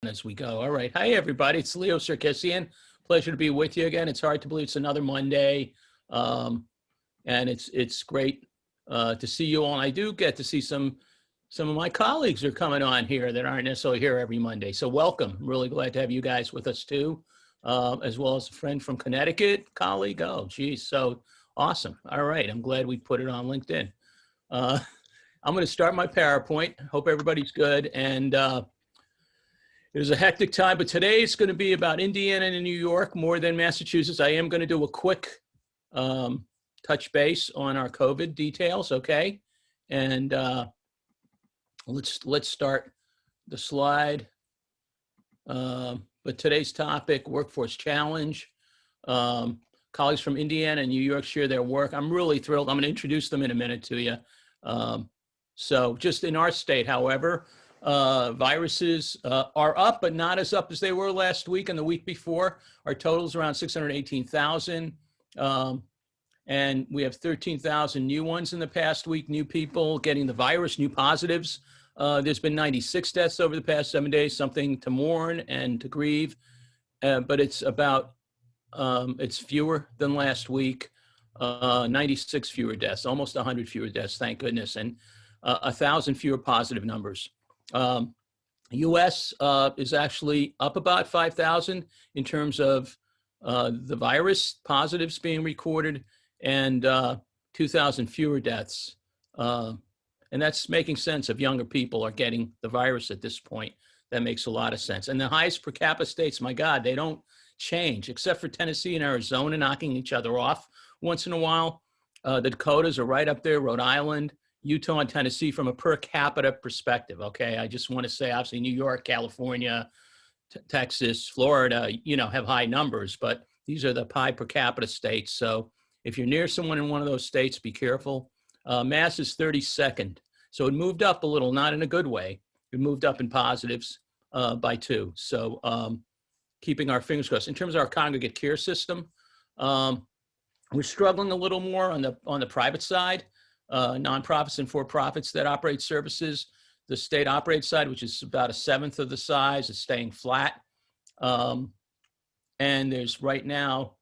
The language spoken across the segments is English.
as we go. All right. Hi, everybody. It's Leo Sarkissian. Pleasure to be with you again. It's hard to believe it's another Monday. And it's great to see you all. And I do get to see some of my colleagues are coming on here that aren't necessarily here every Monday. So welcome. I'm really glad to have you guys with us too, as well as a friend from Connecticut, colleague. Oh, geez. So awesome. All right. I'm glad we put it on LinkedIn. I'm going to start my PowerPoint. Hope everybody's good. And it was a hectic time, but today it's going to be about Indiana and New York more than Massachusetts. I am going to do a quick touch base on our COVID details, okay? And let's start the slide. But today's topic, workforce challenge. Colleagues from Indiana and New York share their work. I'm really thrilled. I'm going to introduce them in a minute to you. So just in our state, however, viruses are up, but not as up as they were last week and the week before. Our total is around 618,000. And we have 13,000 new ones in the past week, new people getting the virus, new positives. There's been 96 deaths over the past 7 days, something to mourn and to grieve. But it's about, it's fewer than last week. 96 fewer deaths, almost 100 fewer deaths, thank goodness, and 1,000 fewer positive numbers. U.S. Is actually up about 5,000 in terms of the virus positives being recorded, and 2,000 fewer deaths. And that's making sense of younger people are getting the virus at this point. That makes a lot of sense. And the highest per capita states, my God, they don't change, except for Tennessee and Arizona knocking each other off once in a while. The Dakotas are right up there, Rhode Island, Utah, and Tennessee from a per capita perspective, okay? I just want to say, obviously, New York, California, Texas, Florida, you know, have high numbers, but these are the high per capita states. So if you're near someone in one of those states, be careful. Mass is 32nd. So it moved up a little, not in a good way. It moved up in positives by 2. So keeping our fingers crossed. In terms of our congregate care system, we're struggling a little more on the private side, nonprofits and for-profits that operate services. The state operated side, which is about 1/7 of the size, is staying flat. And there's right now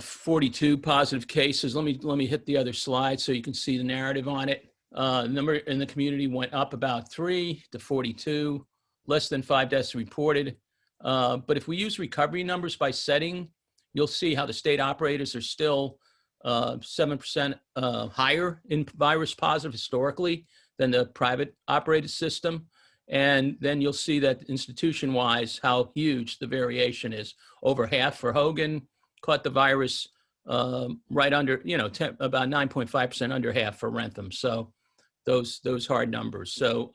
42 positive cases. Let me hit the other slide so you can see the narrative on it. The number in the community went up about 3 to 42, less than 5 deaths reported. But if we use recovery numbers by setting, you'll see how the state operators are still 7% higher in virus positive historically than the private operated system. And then you'll see that institution-wise, how huge the variation is. Over half for Hogan caught the virus, right under, you know, about 9.5% under half for Rentham. So those hard numbers. So,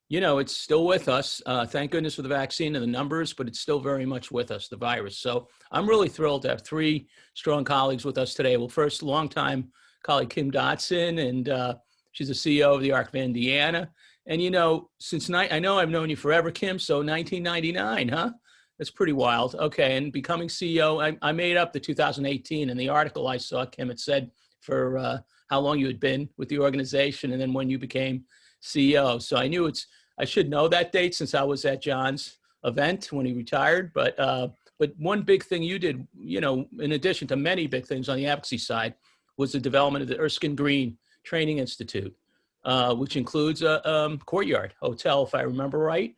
you know, it's still with us. Thank goodness for the vaccine and the numbers, but it's still very much with us, the virus. So I'm really thrilled to have 3 strong colleagues with us today. Well, first, longtime colleague Kim Dodson, and she's the CEO of the Arc of Indiana. And, you know, I know I've known you forever, Kim, so 1999, huh? That's pretty wild. Okay, and becoming CEO, I made up the 2018. In the article I saw, Kim, it said for how long you had been with the organization and then when you became CEO. So I knew I should know that date since I was at John's event when he retired. But one big thing you did, you know, in addition to many big things on the advocacy side, was the development of the Erskine Green Training Institute, which includes a Courtyard Hotel, if I remember right.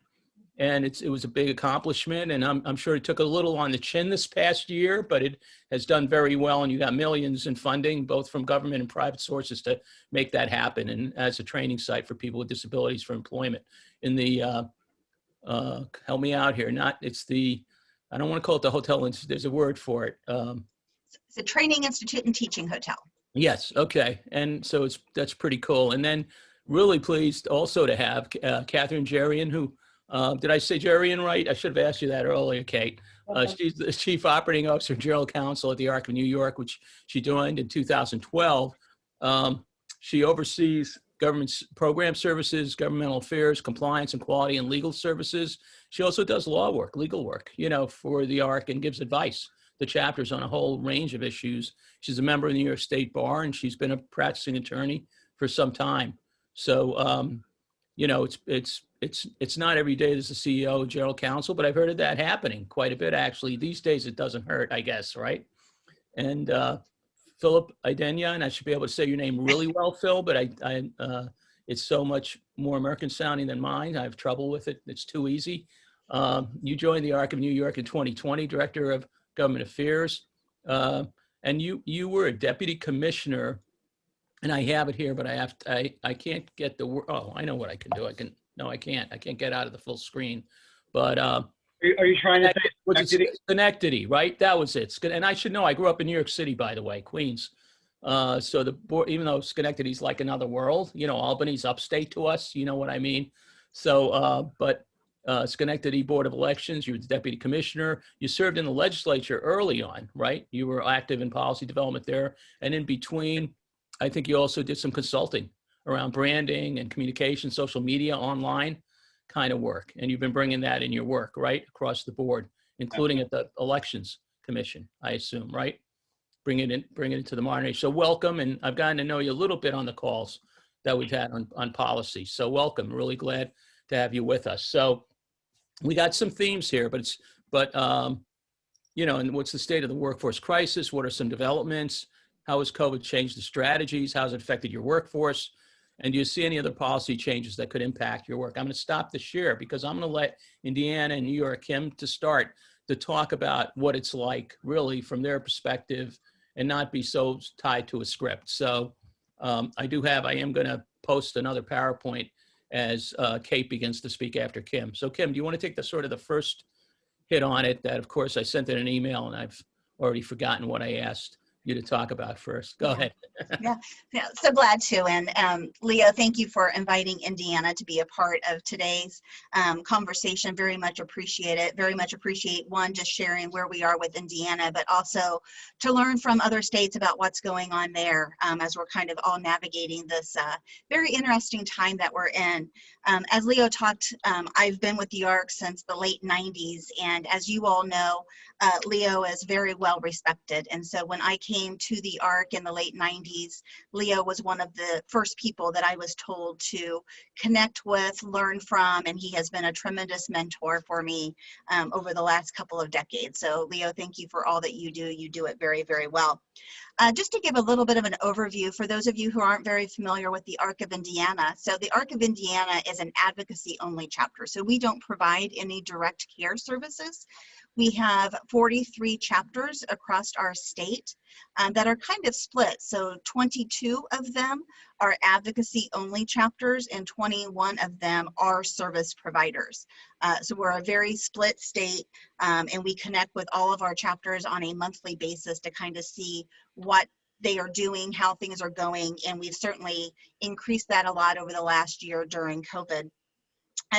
And it was a big accomplishment, and I'm sure it took a little on the chin this past year, but it has done very well, and you got millions in funding, both from government and private sources, to make that happen, and as a training site for people with disabilities for employment. In the, help me out here, I don't want to call it the hotel institute, there's a word for it. It's a training institute and teaching hotel. Yes, okay, and so that's pretty cool. And then really pleased also to have Kate Jerian, who, did I say Jerian right? I should have asked you that earlier, Kate. She's the Chief Operating Officer and General Counsel at the Arc of New York, which she joined in 2012. She oversees government program services, governmental affairs, compliance and quality and legal services. She also does law work, legal work, you know, for the Arc, and gives advice to chapters on a whole range of issues. She's a member of the New York State Bar, and she's been a practicing attorney for some time. So you know, it's not every day there's a CEO, general counsel, but I've heard of that happening quite a bit actually. These days it doesn't hurt, I guess, right? And Philip Aydinian, I should be able to say your name really well, Phil, but it's so much more American sounding than mine. I have trouble with it. It's too easy. You joined the ARC of New York in 2020, Director of Government Affairs. And you were a deputy commissioner, and I have it here, but I can't get the word. Oh, I know what I can do. No, I can't. I can't get out of the full screen. But Are you trying to say Schenectady, right? That was it. And I should know, I grew up in New York City, by the way, Queens. So the board, even though Schenectady's like another world, you know, Albany's upstate to us, you know what I mean? So, but Schenectady Board of Elections, you were the deputy commissioner. You served in the legislature early on, right? You were active in policy development there. And in between, I think you also did some consulting around branding and communication, social media, online kind of work. And you've been bringing that in your work, right? Across the board, including at the Elections Commission, I assume, right? Bring it into the modern age. So welcome. And I've gotten to know you a little bit on the calls that we've had on policy. So welcome. Really glad to have you with us. So we got some themes here, but you know, and what's the state of the workforce crisis? What are some developments? How has COVID changed the strategies? How has it affected your workforce? And do you see any other policy changes that could impact your work? I'm going to stop the share because I'm going to let Indiana and New York, Kim, to start to talk about what it's like really from their perspective and not be so tied to a script. So I am going to post another PowerPoint as Kate begins to speak after Kim. So Kim, do you want to take the first hit on it? That of course I sent in an email and I've already forgotten what I asked you to talk about first. Go ahead. Yeah, so glad to. And Leo, thank you for inviting Indiana to be a part of today's conversation. Very much appreciate it. Very much appreciate, one, just sharing where we are with Indiana, but also to learn from other states about what's going on there as we're kind of all navigating this very interesting time that we're in. As Leo talked, I've been with the ARC since the late 90s. And as you all know, Leo is very well respected. And so when I came to the ARC in the late 90s, Leo was one of the first people that I was told to connect with, learn from, and he has been a tremendous mentor for me over the last couple of decades. So Leo, thank you for all that you do. You do it very, very well. Just to give a little bit of an overview for those of you who aren't very familiar with the ARC of Indiana. So the ARC of Indiana is an advocacy-only chapter. So we don't provide any direct care services. We have 43 chapters across our state that are kind of split. So 22 of them are advocacy-only chapters and 21 of them are service providers. So we're a very split state and we connect with all of our chapters on a monthly basis to kind of see what they are doing, how things are going, and we've certainly increased that a lot over the last year during COVID.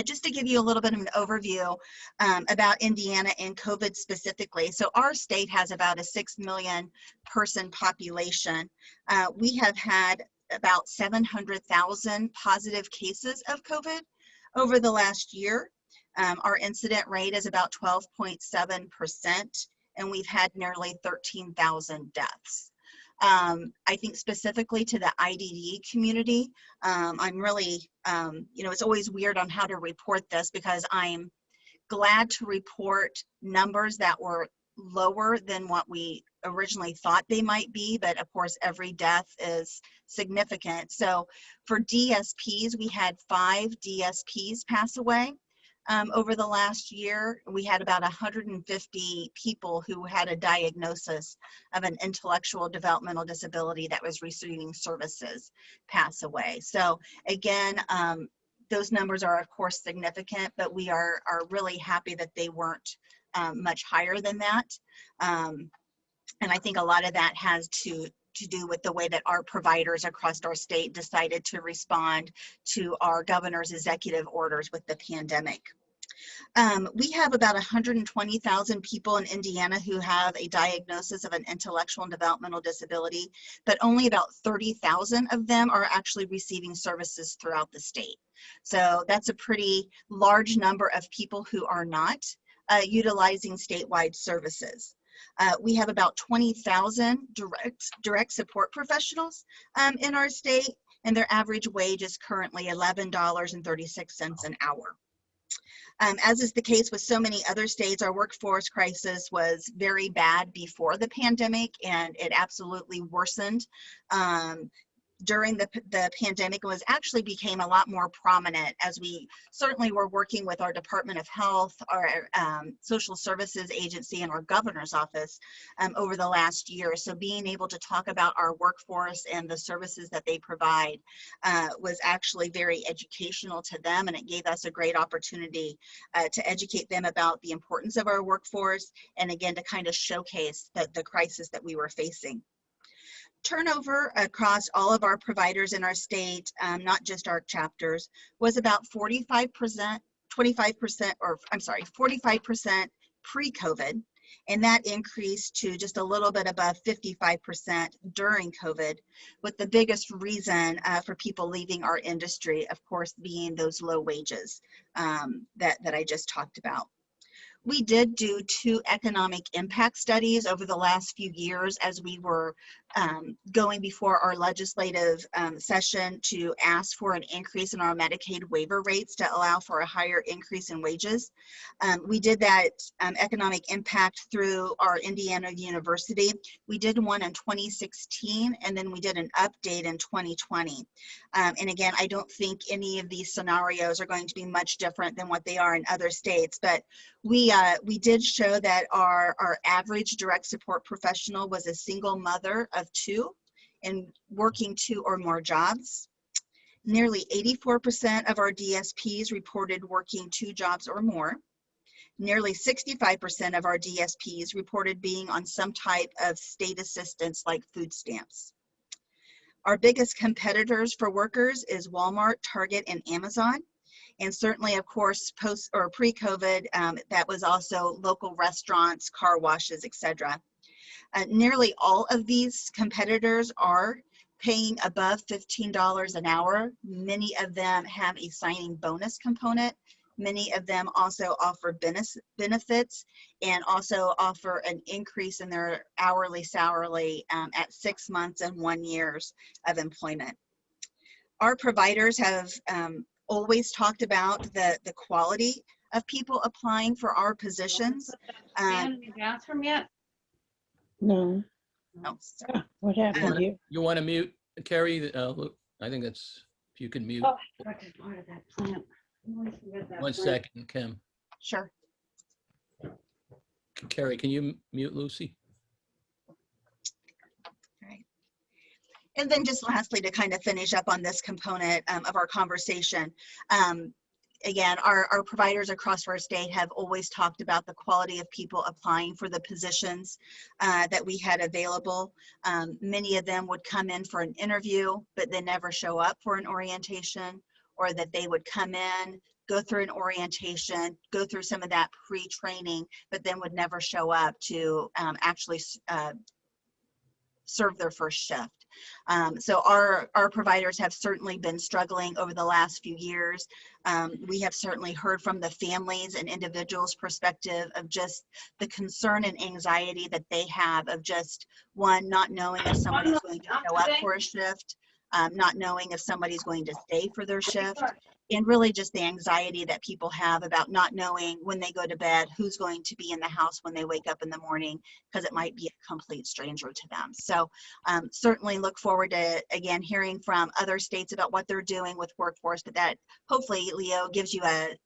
Just to give you a little bit of an overview about Indiana and COVID specifically. So our state has about a 6 million person population. We have had about 700,000 positive cases of COVID over the last year. Our incident rate is about 12.7%, and we've had nearly 13,000 deaths. I think specifically to the IDD community, I'm really, you know, it's always weird on how to report this because I'm glad to report numbers that were lower than what we originally thought they might be, but of course every death is significant. So for DSPs, we had 5 DSPs pass away. Over the last year, we had about 150 people who had a diagnosis of an intellectual developmental disability that was receiving services pass away. So again, those numbers are of course significant, but we are really happy that they weren't much higher than that. And I think a lot of that has to do with the way that our providers across our state decided to respond to our governor's executive orders with the pandemic. We have about 120,000 people in Indiana who have a diagnosis of an intellectual and developmental disability, but only about 30,000 of them are actually receiving services throughout the state. So that's a pretty large number of people who are not utilizing statewide services. We have about 20,000 direct support professionals in our state, and their average wage is currently $11.36 an hour. As is the case with so many other states, our workforce crisis was very bad before the pandemic, and it absolutely worsened during the pandemic. Was actually became a lot more prominent as we certainly were working with our Department of Health, our Social Services Agency, and our Governor's Office over the last year. So being able to talk about our workforce and the services that they provide was actually very educational to them, and it gave us a great opportunity to educate them about the importance of our workforce, and again, to kind of showcase the crisis that we were facing. Turnover across all of our providers in our state, not just our chapters, was about 45%, 25%, or I'm sorry, 45% pre-COVID, and that increased to just a little bit above 55% during COVID, with the biggest reason for people leaving our industry, of course, being those low wages that I just talked about. We did do 2 economic impact studies over the last few years as we were going before our legislative session to ask for an increase in our Medicaid waiver rates to allow for a higher increase in wages. We did that economic impact through our Indiana University. We did one in 2016, and then we did an update in 2020. And again, I don't think any of these scenarios are going to be much different than what they are in other states, but we did show that our average direct support professional was a single mother of 2 and working 2 or more jobs. Nearly 84% of our DSPs reported working 2 jobs or more. Nearly 65% of our DSPs reported being on some type of state assistance like food stamps. Our biggest competitors for workers is Walmart, Target, and Amazon. And certainly, of course, post or pre-COVID, that was also local restaurants, car washes, etc. Nearly all of these competitors are paying above $15 an hour. Many of them have a signing bonus component. Many of them also offer benefits and also offer an increase in their hourly salary at 6 months and 1 year of employment. Our providers have always talked about the quality of people applying for our positions. In the bathroom yet? No. Oh, sorry. What happened here? You want to mute, Carrie? Look, I think that's, if you can mute. Oh, I forgot to order that plant. I always forget that One plant. second, Kim. Sure. Carrie, can you mute Lucy? Right. And then just lastly, to kind of finish up on this component of our conversation, again, our providers across our state have always talked about the quality of people applying for the positions that we had available. Many of them would come in for an interview, but then never show up for an orientation, or that they would come in, go through an orientation, go through some of that pre-training, but then would never show up to actually serve their first shift. So our providers have certainly been struggling over the last few years. We have certainly heard from the families and individuals' perspective of just the concern and anxiety that they have of just, one, not knowing if somebody's going to show up for a shift, not knowing if somebody's going to stay for their shift, and really just the anxiety that people have about not knowing when they go to bed who's going to be in the house when they wake up in the morning, because it might be a complete stranger to them. So certainly look forward to, again, hearing from other states about what they're doing with workforce, but that hopefully, Leo, gives you a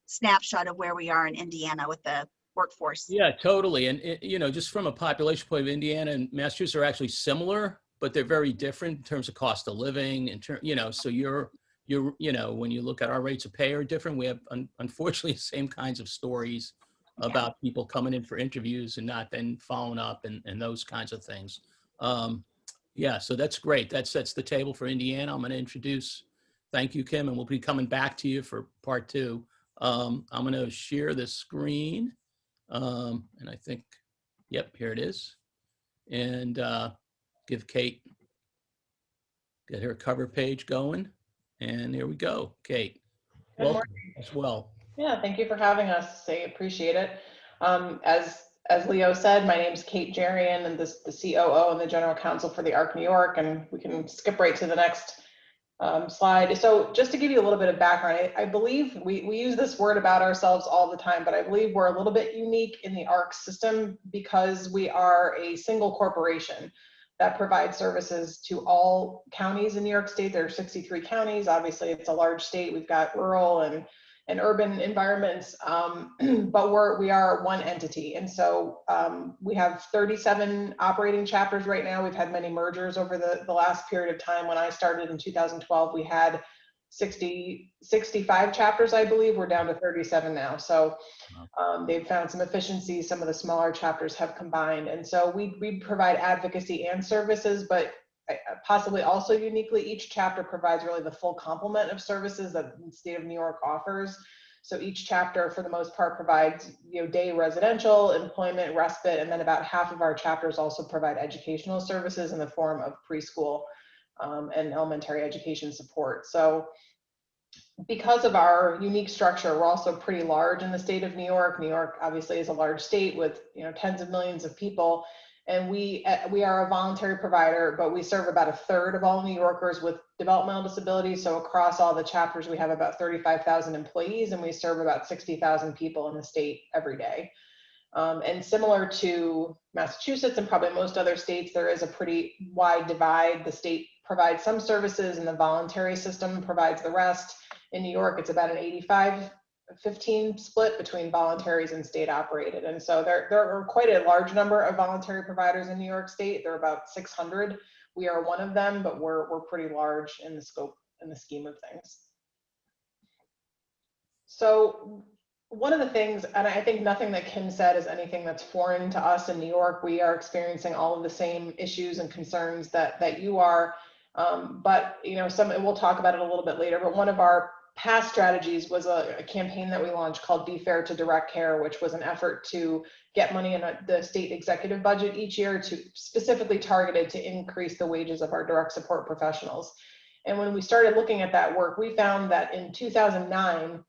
snapshot of where we are in Indiana with the workforce. Yeah, totally. And, you know, just from a population point of view, Indiana and Massachusetts are actually similar, but they're very different in terms of cost of living, you know, so you're, you know, when you look at our rates of pay are different. We have, unfortunately, the same kinds of stories about people coming in for interviews and not then following up and those kinds of things. Yeah, so that's great. That sets the table for Indiana. I'm going to introduce, thank you, Kim, and we'll be coming back to you for part 2. I'm going to share the screen, and I think, yep, here it is. And give Kate, get her cover page going. And here we go. Kate, welcome as well. Yeah, thank you for having us. I appreciate it. As Leo said, my name is Kate Jerian, and the COO and the General Counsel for the ARC New York, and we can skip right to the next slide. So just to give you a little bit of background, I believe we use this word about ourselves all the time, but I believe we're a little bit unique in the ARC system because we are a single corporation that provides services to all counties in New York State. There are 63 counties. Obviously, it's a large state. We've got rural and urban environments, but we are one entity. And so we have 37 operating chapters right now. We've had many mergers over the last period of time. When I started in 2012, we had 65 chapters, I believe. We're down to 37 now. So they've found some efficiencies. Some of the smaller chapters have combined. And so we provide advocacy and services, but possibly also uniquely, each chapter provides really the full complement of services that the state of New York offers. So each chapter, for the most part, provides day residential, employment, respite, and then about half of our chapters also provide educational services in the form of preschool and elementary education support. So because of our unique structure, we're also pretty large in the state of New York. New York obviously is a large state with tens of millions of people. And we are a voluntary provider, but we serve about a third of all New Yorkers with developmental disabilities. So across all the chapters, we have about 35,000 employees, and we serve about 60,000 people in the state every day. And similar to Massachusetts and probably most other states, there is a pretty wide divide. The state provides some services and the voluntary system provides the rest. In New York, it's about an 85-15 split between voluntaries and state operated. And so there are quite a large number of voluntary providers in New York State. There are about 600. We are one of them, but we're pretty large in the scope and the scheme of things. So one of the things, and I think nothing that Kim said is anything that's foreign to us in New York. We are experiencing all of the same issues and concerns that you are. But we'll talk about it a little bit later, but one of our past strategies was a campaign that we launched called Be Fair to Direct Care, which was an effort to get money in the state executive budget each year to specifically targeted to increase the wages of our direct support professionals. And when we started looking at that work, we found that in 2009,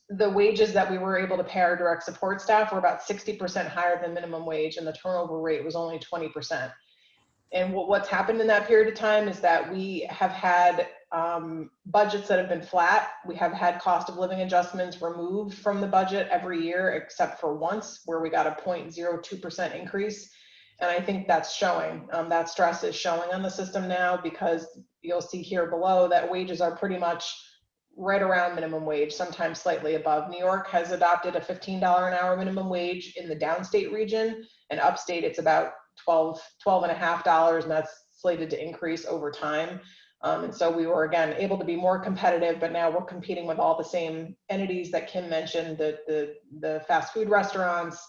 the wages that we were able to pay our direct support staff were about 60% higher than minimum wage, and the turnover rate was only 20%. And what's happened in that period of time is that we have had budgets that have been flat. We have had cost of living adjustments removed from the budget every year, except for once where we got a 0.02% increase. And I think that's showing, that stress is showing on the system now, because you'll see here below that wages are pretty much right around minimum wage, sometimes slightly above. New York has adopted a $15 an hour minimum wage in the downstate region, and upstate it's about $12.50, and that's slated to increase over time. And so we were, again, able to be more competitive, but now we're competing with all the same entities that Kim mentioned, the fast food restaurants,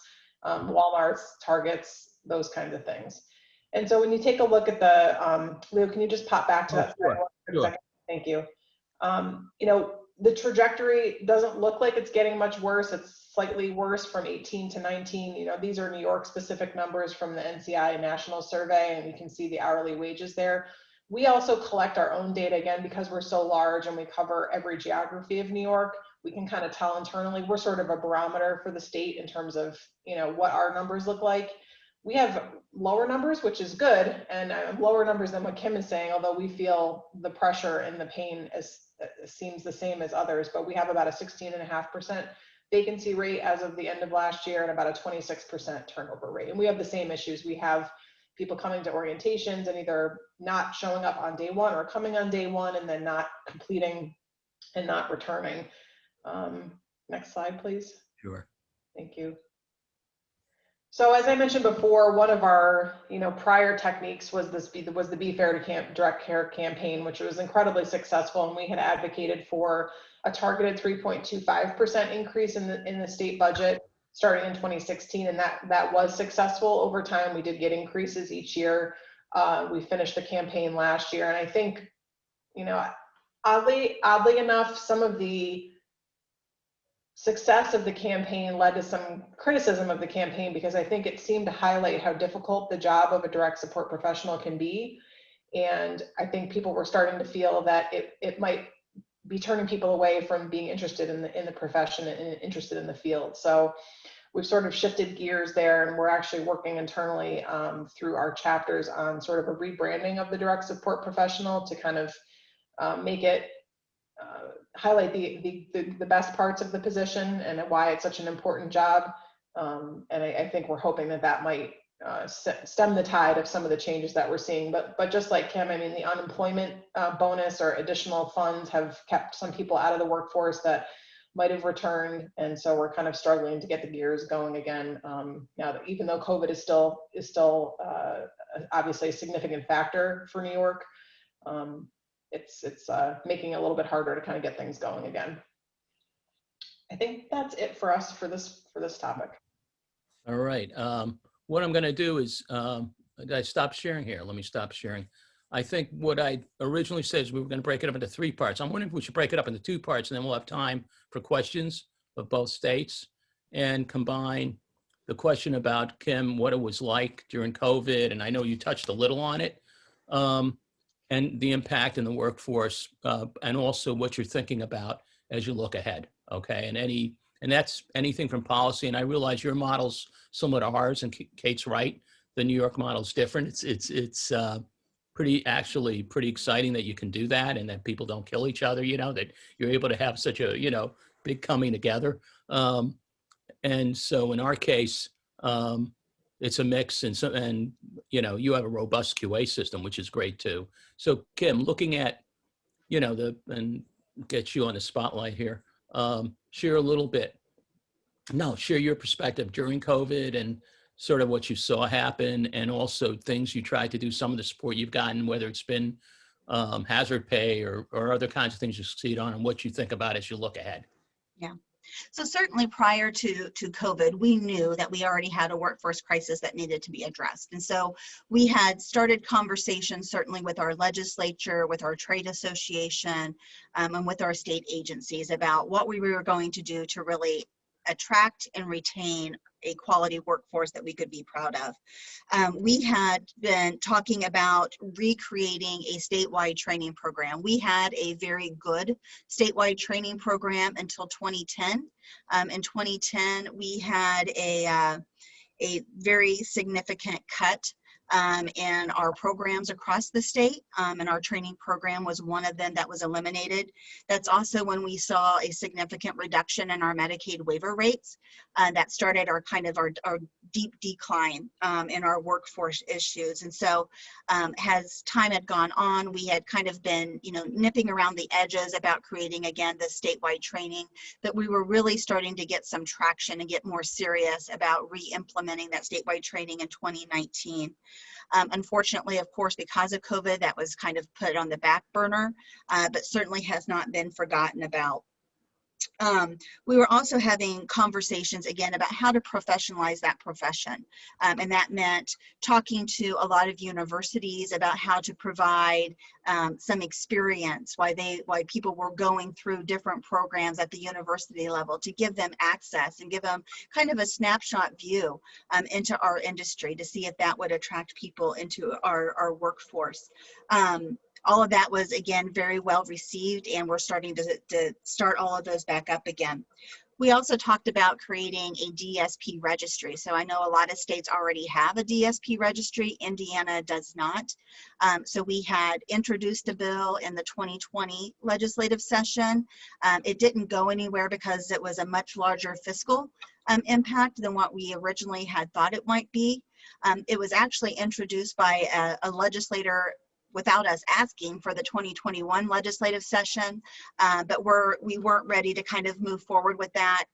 Walmarts, Targets, those kinds of things. And so when you take a look at the, Leo, can you just pop back to that slide for a second? Thank you. The trajectory doesn't look like it's getting much worse. It's slightly worse from 18 to 19. These are New York specific numbers from the NCI national survey, and you can see the hourly wages there. We also collect our own data, again, because we're so large and we cover every geography of New York. We can kind of tell internally. We're sort of a barometer for the state in terms of, what our numbers look like. We have lower numbers, which is good, and lower numbers than what Kim is saying, although we feel the pressure and the pain seems the same as others, but we have about a 16.5% vacancy rate as of the end of last year and about a 26% turnover rate. And we have the same issues. We have people coming to orientations and either not showing up on day one or coming on day one and then not completing and not returning. Next slide, please. Sure. Thank you. So as I mentioned before, one of our prior techniques was the Be Fair to Direct Care campaign, which was incredibly successful, and we had advocated for a targeted 3.25% increase in the state budget starting in 2016, and that was successful. Over time, we did get increases each year. We finished the campaign last year, and I think, oddly enough, some of the success of the campaign led to some criticism of the campaign, because I think it seemed to highlight how difficult the job of a direct support professional can be. And I think people were starting to feel that it might be turning people away from being interested in the profession and interested in the field. So we've sort of shifted gears there, and we're actually working internally through our chapters on sort of a rebranding of the direct support professional to kind of make it highlight the best parts of the position and why it's such an important job. And I think we're hoping that that might stem the tide of some of the changes that we're seeing. But just like Kim, I mean, the unemployment bonus or additional funds have kept some people out of the workforce that might have returned, and so we're kind of struggling to get the gears going again. Now that even though COVID is still obviously a significant factor for New York, it's making it a little bit harder to kind of get things going again. I think that's it for us for this topic. All right. What I'm going to do is, I stop sharing here. Let me stop sharing. I think what I originally said is we were going to break it up into 3 parts. I'm wondering if we should break it up into 2 parts, and then we'll have time for questions of both states and combine the question about, Kim, what it was like during COVID. And I know you touched a little on it, and the impact in the workforce, and also what you're thinking about as you look ahead. Okay. And that's anything from policy. And I realize your model's similar to ours, and Kate's right. The New York model is different. It's pretty exciting that you can do that and that people don't kill each other, that you're able to have such a, big coming together. And so in our case, it's a mix, and you have a robust QA system, which is great too. So Kim, looking at, and get you on the spotlight here, share your perspective during COVID and sort of what you saw happen, and also things you tried to do, some of the support you've gotten, whether it's been hazard pay or other kinds of things you succeed on, and what you think about as you look ahead. Yeah. So certainly prior to COVID, we knew that we already had a workforce crisis that needed to be addressed. And so we had started conversations certainly with our legislature, with our trade association, and with our state agencies about what we were going to do to really attract and retain a quality workforce that we could be proud of. We had been talking about recreating a statewide training program. We had a very good statewide training program until 2010. In 2010, we had a very significant cut in our programs across the state, and our training program was one of them that was eliminated. That's also when we saw a significant reduction in our Medicaid waiver rates. That started our deep decline in our workforce issues. And so as time had gone on, we had kind of been, nipping around the edges about creating again the statewide training, but we were really starting to get some traction and get more serious about re-implementing that statewide training in 2019. Unfortunately, of course, because of COVID, that was kind of put on the back burner, but certainly has not been forgotten about. We were also having conversations again about how to professionalize that profession. And that meant talking to a lot of universities about how to provide some experience, why people were going through different programs at the university level, to give them access and give them kind of a snapshot view into our industry to see if that would attract people into our workforce. All of that was, again, very well received, and we're starting to start all of those back up again. We also talked about creating a DSP registry. So I know a lot of states already have a DSP registry. Indiana does not. So we had introduced a bill in the 2020 legislative session. It didn't go anywhere because it was a much larger fiscal impact than what we originally had thought it might be. It was actually introduced by a legislator without us asking for the 2021 legislative session, but we weren't ready to kind of move forward with that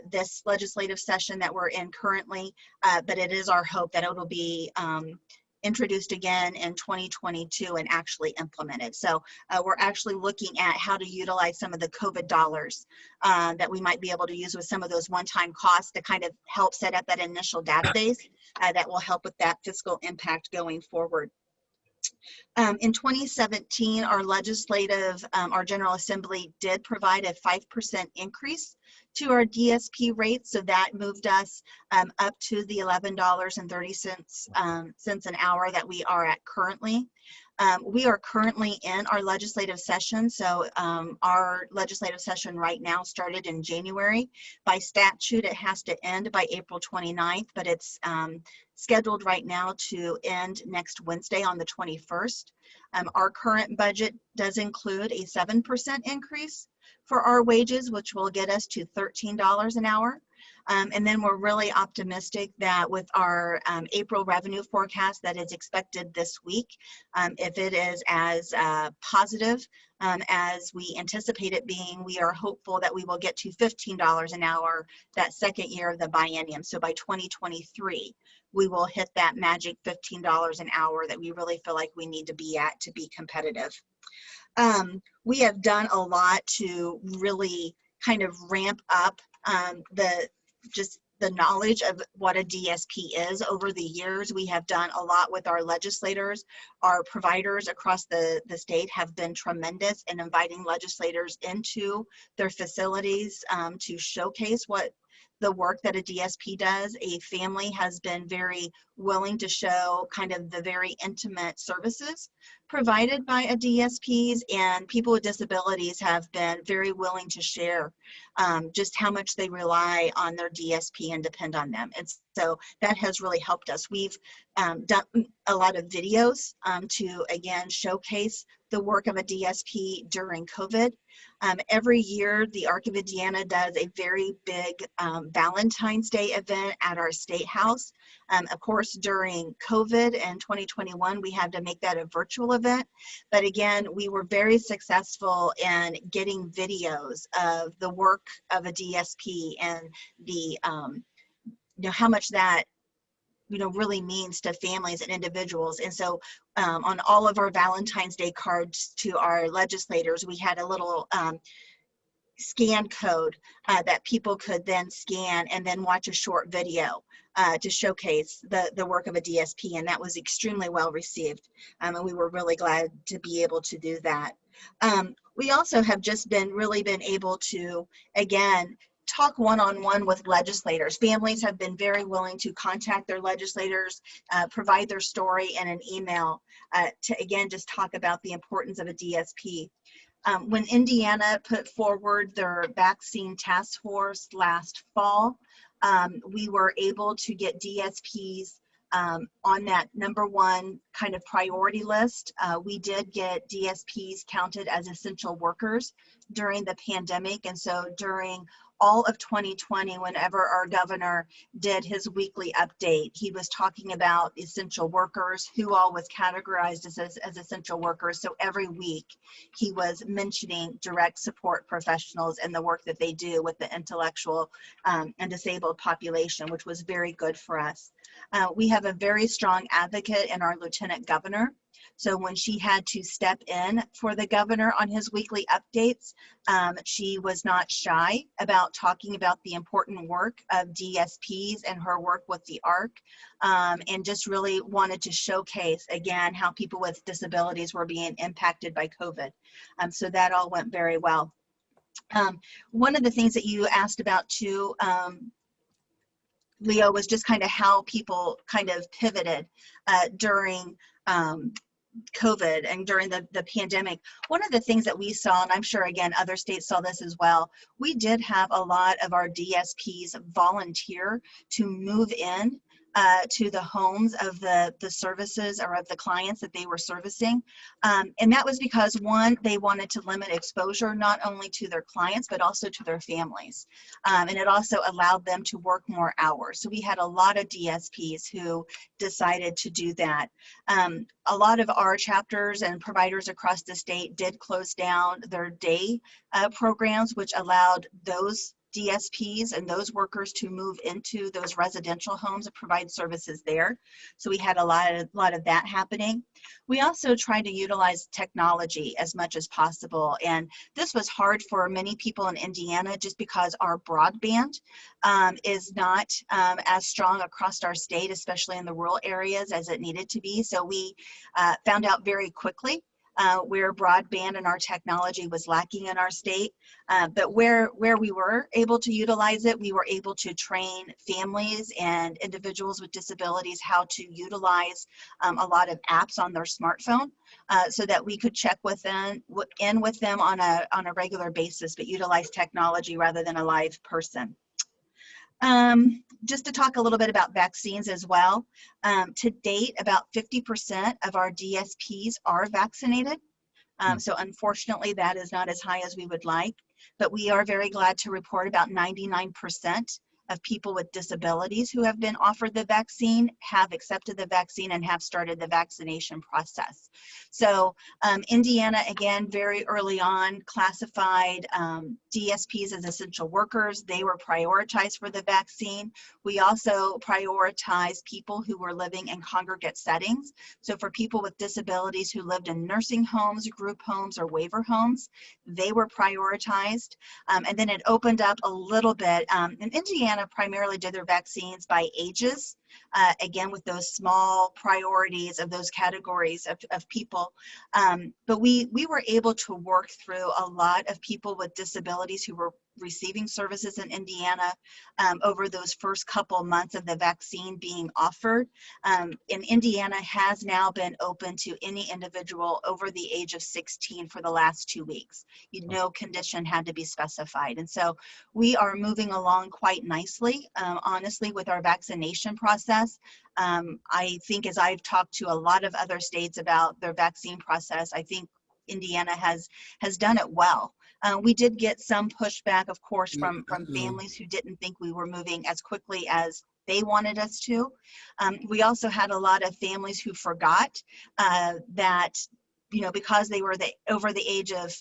this legislative session that we're in currently, but it is our hope that it will be introduced again in 2022 and actually implemented. So we're actually looking at how to utilize some of the COVID dollars that we might be able to use with some of those one-time costs to kind of help set up that initial database that will help with that fiscal impact going forward. In 2017, our General Assembly did provide a 5% increase to our DSP rates. So that moved us up to the $11.30 an hour that we are at currently. We are currently in our legislative session. So our legislative session right now started in January. By statute, it has to end by April 29th, but it's scheduled right now to end next Wednesday on the 21st. Our current budget does include a 7% increase for our wages, which will get us to $13 an hour. And then we're really optimistic that with our April revenue forecast that is expected this week, if it is as positive as we anticipate it being, we are hopeful that we will get to $15 an hour that second year of the biennium. So by 2023, we will hit that magic $15 an hour that we really feel like we need to be at to be competitive. We have done a lot to really kind of ramp up the knowledge of what a DSP is over the years. We have done a lot with our legislators. Our providers across the state have been tremendous in inviting legislators into their facilities to showcase what the work that a DSP does. A family has been very willing to show kind of the very intimate services provided by a DSPs, and people with disabilities have been very willing to share just how much they rely on their DSP and depend on them. And so that has really helped us. We've done a lot of videos to, again, showcase the work of a DSP during COVID. Every year, the Arc of Indiana does a very big Valentine's Day event at our State House. Of course, during COVID and 2021, we had to make that a virtual event. But again, we were very successful in getting videos of the work of a DSP and the, how much that really means to families and individuals. And so on all of our Valentine's Day cards to our legislators, we had a little scan code that people could then scan and then watch a short video to showcase the work of a DSP, and that was extremely well received. And we were really glad to be able to do that. We also have just been able to, again, talk one-on-one with legislators. Families have been very willing to contact their legislators, provide their story in an email to, again, just talk about the importance of a DSP. When Indiana put forward their vaccine task force last fall, we were able to get DSPs on that #1 kind of priority list. We did get DSPs counted as essential workers during the pandemic. And so during all of 2020, whenever our governor did his weekly update, he was talking about essential workers, who all was categorized as essential workers. So every week he was mentioning direct support professionals and the work that they do with the intellectual and disabled population, which was very good for us. We have a very strong advocate in our Lieutenant Governor. So when she had to step in for the governor on his weekly updates, she was not shy about talking about the important work of DSPs and her work with the ARC, and just really wanted to showcase, again, how people with disabilities were being impacted by COVID. So that all went very well. One of the things that you asked about too, Leo, was just kind of how people kind of pivoted during COVID and during the pandemic. One of the things that we saw, and I'm sure again other states saw this as well, we did have a lot of our DSPs volunteer to move in to the homes of the services or of the clients that they were servicing. And that was because, one, they wanted to limit exposure not only to their clients, but also to their families. And it also allowed them to work more hours. So we had a lot of DSPs who decided to do that. A lot of our chapters and providers across the state did close down their day programs, which allowed those DSPs and those workers to move into those residential homes and provide services there. So we had a lot of that happening. We also tried to utilize technology as much as possible. And this was hard for many people in Indiana just because our broadband is not as strong across our state, especially in the rural areas, as it needed to be. So we found out very quickly where broadband and our technology was lacking in our state. But where we were able to utilize it, we were able to train families and individuals with disabilities how to utilize a lot of apps on their smartphone, so that we could check with them on a regular basis, but utilize technology rather than a live person. Just to talk a little bit about vaccines as well. To date, about 50% of our DSPs are vaccinated. So unfortunately, that is not as high as we would like, but we are very glad to report about 99% of people with disabilities who have been offered the vaccine have accepted the vaccine and have started the vaccination process. So Indiana, again, very early on classified DSPs as essential workers. They were prioritized for the vaccine. We also prioritized people who were living in congregate settings. So for people with disabilities who lived in nursing homes, group homes, or waiver homes, they were prioritized. And then it opened up a little bit. In Indiana, primarily did their vaccines by ages, again, with those small priorities of those categories of people. But we were able to work through a lot of people with disabilities who were receiving services in Indiana over those first couple months of the vaccine being offered. And Indiana has now been open to any individual over the age of 16 for the last 2 weeks. No condition had to be specified. And so we are moving along quite nicely, honestly, with our vaccination process. I think as I've talked to a lot of other states about their vaccine process, I think Indiana has done it well. We did get some pushback, of course, from families who didn't think we were moving as quickly as they wanted us to. We also had a lot of families who forgot that, because they were over the age of,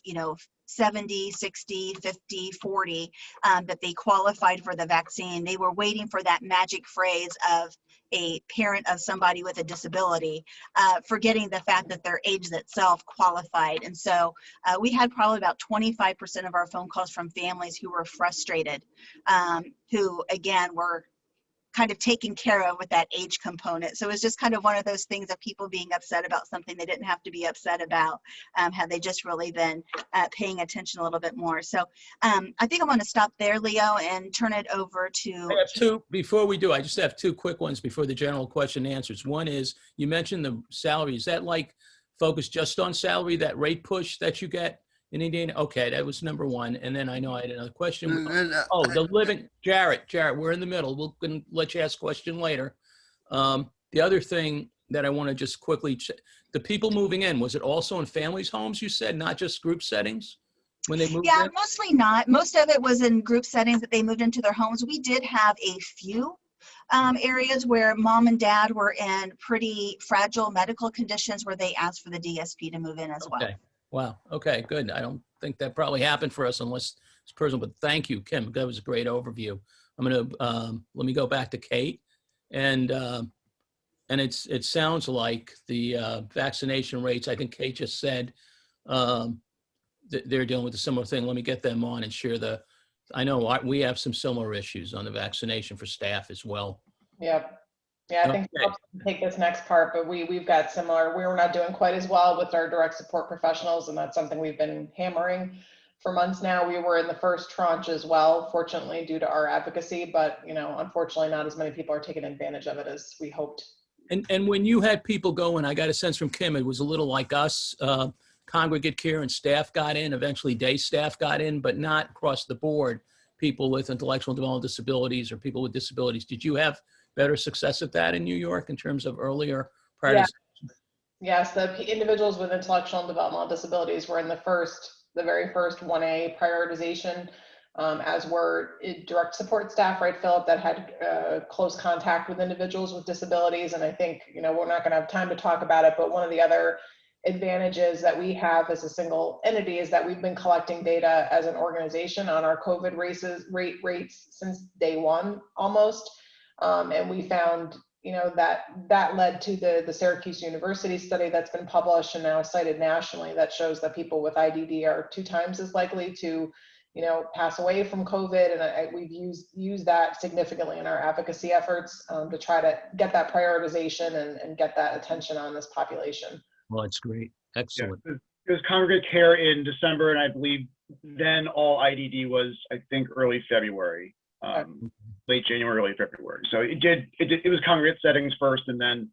70, 60, 50, 40, that they qualified for the vaccine. They were waiting for that magic phrase of a parent of somebody with a disability, forgetting the fact that their age itself qualified. And so we had probably about 25% of our phone calls from families who were frustrated, who again were kind of taken care of with that age component. So it was just kind of one of those things of people being upset about something they didn't have to be upset about, had they just really been paying attention a little bit more. So I think I'm going to stop there, Leo, and turn it over to— I have two, before we do, I just have two quick ones before the general question and answers. One is, you mentioned the salary. Is that like focused just on salary, that rate push that you get in Indiana? Okay, that was number one. And then I know I had another question. Oh, the living, Jarrett, we're in the middle. We'll let you ask a question later. The other thing that I want to just quickly check, the people moving in, was it also in families' homes, you said, not just group settings when they moved in? Mostly not. Most of it was in group settings that they moved into their homes. We did have a few areas where mom and dad were in pretty fragile medical conditions where they asked for the DSP to move in as well. Okay. Wow. Okay, good. I don't think that probably happened for us unless it's personal, but thank you, Kim. That was a great overview. I'm going to, let me go back to Kate. And it sounds like the vaccination rates, I think Kate just said they're dealing with a similar thing. Let me get them on and share I know we have some similar issues on the vaccination for staff as well. Yep. Yeah, I think I'll take this next part, but we've got similar. We were not doing quite as well with our direct support professionals, and that's something we've been hammering for months now. We were in the first tranche as well, fortunately, due to our advocacy, but unfortunately, not as many people are taking advantage of it as we hoped. And when you had people go in, I got a sense from Kim, it was a little like us, congregate care and staff got in, eventually day staff got in, but not across the board, people with intellectual developmental disabilities or people with disabilities. Did you have better success at that in New York in terms of earlier prioritization? Yes, the individuals with intellectual and developmental disabilities were in the very first 1A prioritization, as were direct support staff, right, Philip, that had close contact with individuals with disabilities. And I think, we're not going to have time to talk about it, but one of the other advantages that we have as a single entity is that we've been collecting data as an organization on our COVID rates since day one almost. And we found, that led to the Syracuse University study that's been published and now cited nationally that shows that people with IDD are 2 times as likely to, pass away from COVID. And we've used that significantly in our advocacy efforts to try to get that prioritization and get that attention on this population. Well, that's great. Excellent. It was congregate care in December, and I believe then all IDD was, I think, early February, late January, early February. So it was congregate settings first, and then,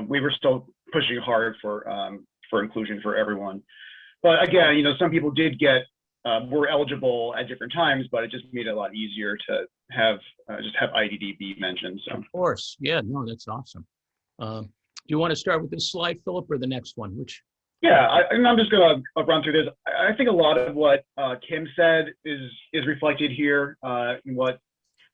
we were still pushing hard for inclusion for everyone. But again, some people did were eligible at different times, but it just made it a lot easier to have IDD be mentioned. So. Of course. Yeah, no, that's awesome. Do you want to start with this slide, Philip, or the next one? Which? Yeah, I'm just going to run through this. I think a lot of what Kim said is reflected here in what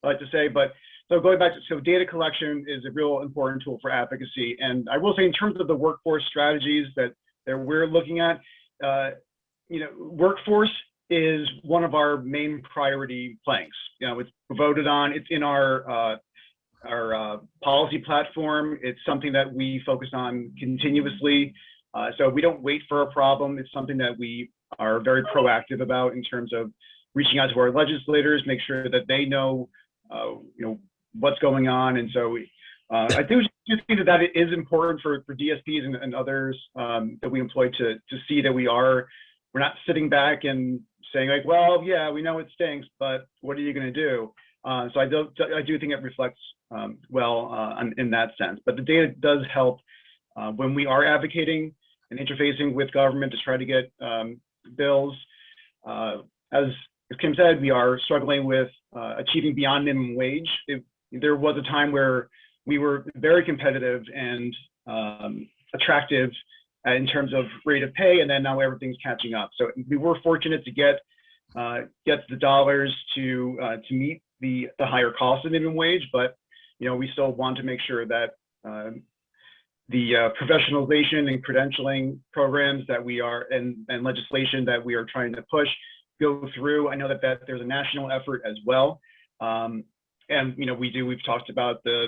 I like to say. But so going back to data collection is a real important tool for advocacy. And I will say in terms of the workforce strategies that we're looking at, workforce is one of our main priority planks. It's voted on. It's in our policy platform. It's something that we focus on continuously. So we don't wait for a problem. It's something that we are very proactive about in terms of reaching out to our legislators, make sure that they know, what's going on. And so I do think that it is important for DSPs and others that we employ to see that we're not sitting back and saying like, well, yeah, we know it stinks, but what are you going to do? So I do think it reflects well in that sense. But the data does help when we are advocating and interfacing with government to try to get bills. As Kim said, we are struggling with achieving beyond minimum wage. There was a time where we were very competitive and attractive in terms of rate of pay, and then now everything's catching up. So we were fortunate to get the dollars to meet the higher cost of minimum wage, but we still want to make sure that the professionalization and credentialing programs that we are and legislation that we are trying to push go through. I know that there's a national effort as well, and we've talked about the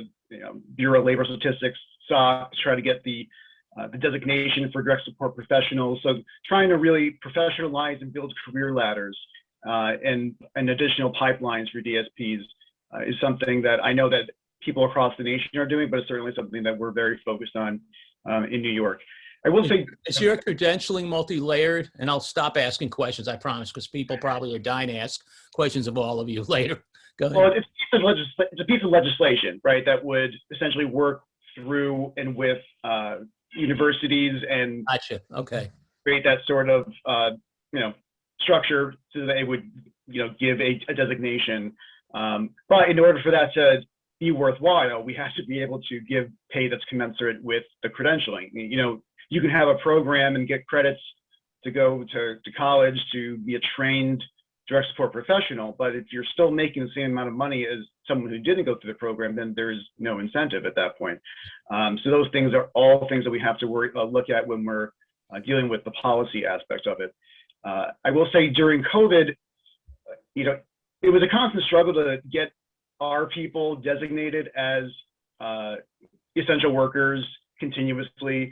Bureau of Labor Statistics SOC to try to get the designation for direct support professionals. So trying to really professionalize and build career ladders and additional pipelines for DSPs is something that I know that people across the nation are doing, but it's certainly something that we're very focused on in New York. I will say, is your credentialing multi-layered? And I'll stop asking questions, I promise, because people probably are dying to ask questions of all of you later. Go ahead. Well, it's a piece of legislation, right, that would essentially work through and with universities and Gotcha. Okay. create that sort of structure so that it would give a designation. But in order for that to be worthwhile, we have to be able to give pay that's commensurate with the credentialing. You can have a program and get credits to go to college to be a trained direct support professional, but if you're still making the same amount of money as someone who didn't go through the program, then there's no incentive at that point. So those things are all things that we have to look at when we're dealing with the policy aspects of it. I will say during COVID, it was a constant struggle to get our people designated as essential workers continuously.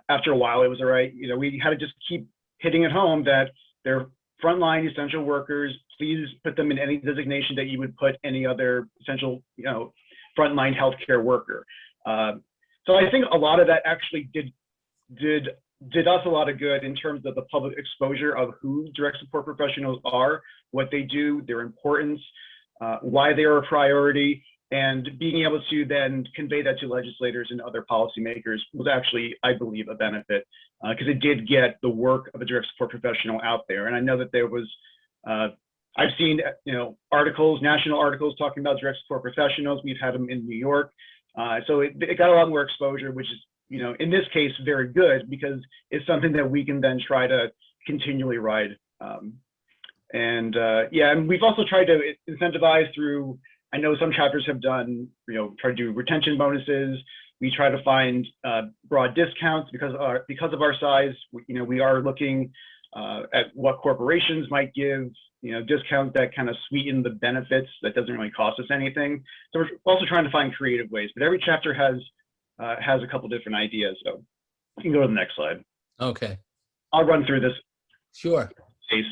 After a while, it was all right. We had to just keep hitting it home that they're frontline essential workers. Please put them in any designation that you would put any other essential, frontline healthcare worker. So I think a lot of that actually did us a lot of good in terms of the public exposure of who direct support professionals are, what they do, their importance, why they are a priority, and being able to then convey that to legislators and other policymakers was actually, I believe, a benefit because it did get the work of a direct support professional out there. And I know that there was, I've seen, articles, national articles talking about direct support professionals. We've had them in New York. So it got a lot more exposure, which is, in this case, very good because it's something that we can then try to continually ride. And we've also tried to incentivize through, I know some chapters have done, try to do retention bonuses. We try to find broad discounts because of our size. We are looking at what corporations might give, discounts that kind of sweeten the benefits that doesn't really cost us anything. So we're also trying to find creative ways, but every chapter has a couple different ideas. So you can go to the next slide. Okay. I'll run through this. Sure. This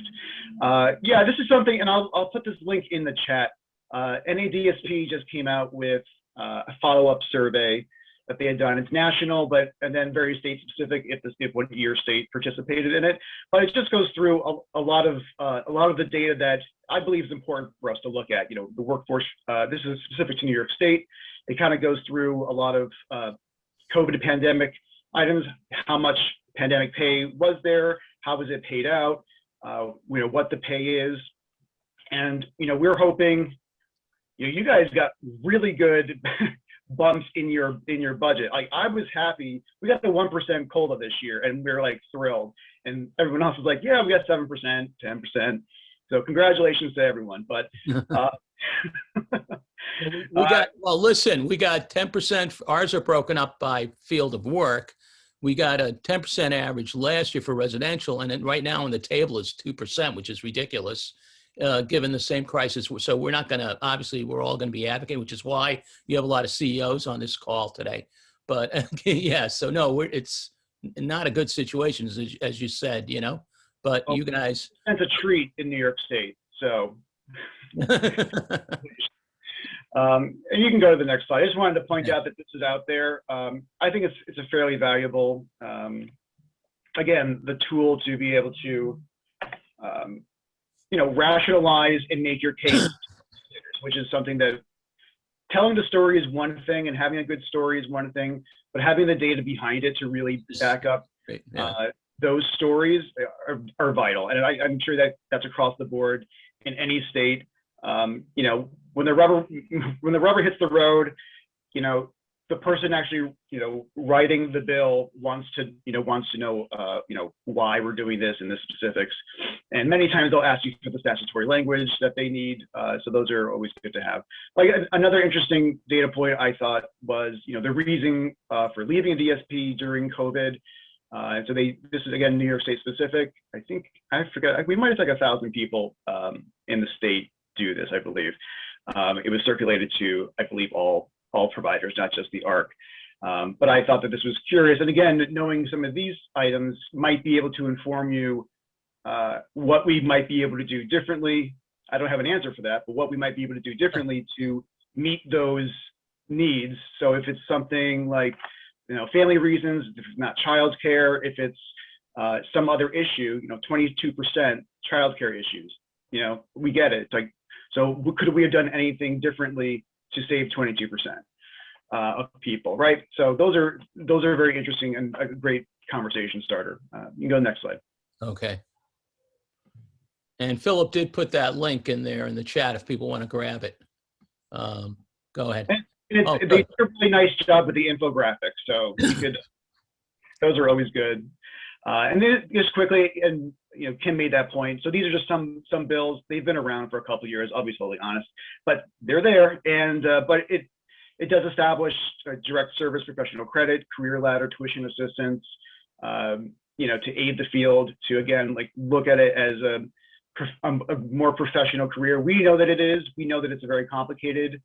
is something, and I'll put this link in the chat. NADSP just came out with a follow-up survey that they had done. It's national, and then very state specific if one your state participated in it. But it just goes through a lot of the data that I believe is important for us to look at. You know, the workforce. This is specific to New York State. It kind of goes through a lot of COVID pandemic items. How much pandemic pay was there? How was it paid out? You know, what the pay is, and you know, we're hoping. You know, you guys got really good bumps in your budget. Like, I was happy. We got the 1% COLA this year, and we are like thrilled. And everyone else was like, "Yeah, we got 7%, 10%." So congratulations to everyone. But we got, well, listen, we got 10%. Ours are broken up by field of work. We got a 10% average last year for residential, and then right now on the table is 2%, which is ridiculous. Given the same crisis. So we're not going to, obviously, we're all going to be advocating, which is why you have a lot of CEOs on this call today. But yeah, so no, it's not a good situation, as you said, you know, but you guys. It's a treat in New York State. So, and you can go to the next slide. I just wanted to point out that this is out there. I think it's a fairly valuable, again, the tool to be able to, you know, rationalize and make your case, which is something that telling the story is one thing and having a good story is one thing, but having the data behind it to really back up those stories are vital. And I'm sure that that's across the board in any state. You know, when the rubber hits the road, you know, the person actually, you know, writing the bill wants to know, you know, why we're doing this and the specifics. And many times they'll ask you for the statutory language that they need. So those are always good to have. Like, another interesting data point I thought was, you know, the reason for leaving a DSP during COVID. And so this is again, New York State specific. I think, I forget, we might have like 1,000 people in the state do this, I believe. It was circulated to, I believe, all providers, not just the ARC. But I thought that this was curious. And again, knowing some of these items might be able to inform you what we might be able to do differently. I don't have an answer for that, but what we might be able to do differently to meet those needs. So if it's something like, you know, family reasons, if it's not childcare, if it's some other issue, you know, 22% childcare issues, you know, we get it. It's like, so could we have done anything differently to save 22% of people, right? So those are very interesting and a great conversation starter. You can go to the next slide. Okay. And Philip did put that link in there in the chat if people want to grab it. Go ahead. They did a really nice job with the infographic, so you could, those are always good. And then just quickly, and you know, Kim made that point. So these are just some bills. They've been around for a couple of years. I'll be totally honest, but they're there. And but it does establish direct service professional credit, career ladder, tuition assistance. You know, to aid the field, to again like look at it as a more professional career. We know that it is. We know that it's a very complicated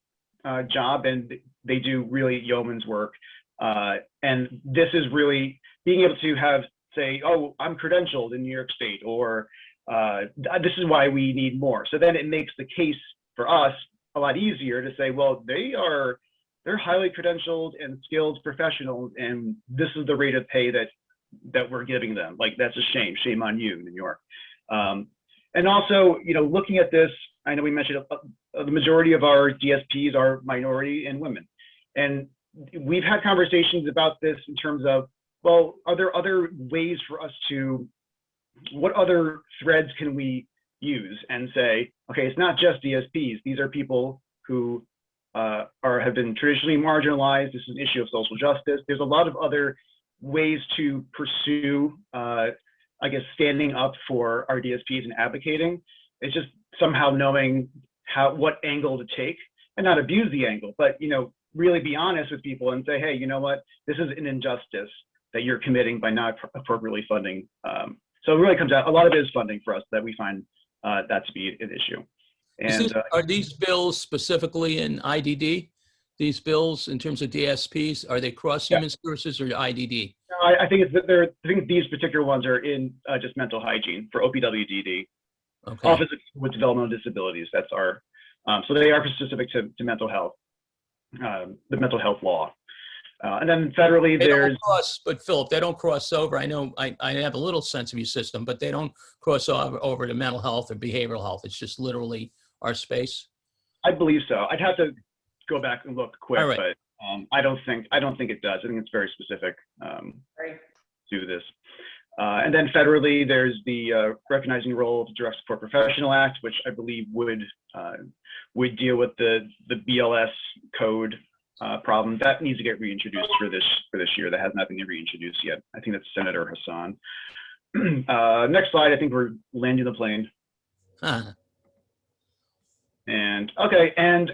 job, and they do really yeoman's work. And this is really being able to have, say, oh, I'm credentialed in New York State, or this is why we need more. So then it makes the case for us a lot easier to say, well, they're highly credentialed and skilled professionals, and this is the rate of pay that we're giving them. Like, that's a shame on you, New York. And also, you know, looking at this, I know we mentioned the majority of our DSPs are minority and women. And we've had conversations about this in terms of, well, are there other ways for us to, what other threads can we use and say, okay, it's not just DSPs. These are people who have been traditionally marginalized. This is an issue of social justice. There's a lot of other ways to pursue, I guess, standing up for our DSPs and advocating. It's just somehow knowing what angle to take and not abuse the angle, but, you know, really be honest with people and say, hey, you know what, this is an injustice that you're committing by not appropriately funding. So it really comes out, a lot of it is funding for us that we find that to be an issue. And are these bills specifically in IDD? These bills in terms of DSPs, are they cross human services or IDD? I think these particular ones are in just mental hygiene for OPWDD. Okay. Office with Developmental Disabilities. That's our, so they are specific to mental health, the mental health law. And then federally, They there's, don't cross, but Philip, they don't cross over. I know I have a little sense of your system, but they don't cross over to mental health or behavioral health. It's just literally our space. I believe so. I'd have to go back and look quick, All right. but I don't think it does. I think it's very specific Right. to this. And then federally, there's the Recognizing the Role of the Direct Support Professional Act, which I believe would deal with the BLS code problem. That needs to get reintroduced for this year. That has not been reintroduced yet. I think that's Senator Hassan. Next slide. I think we're landing the plane. Huh. And okay, and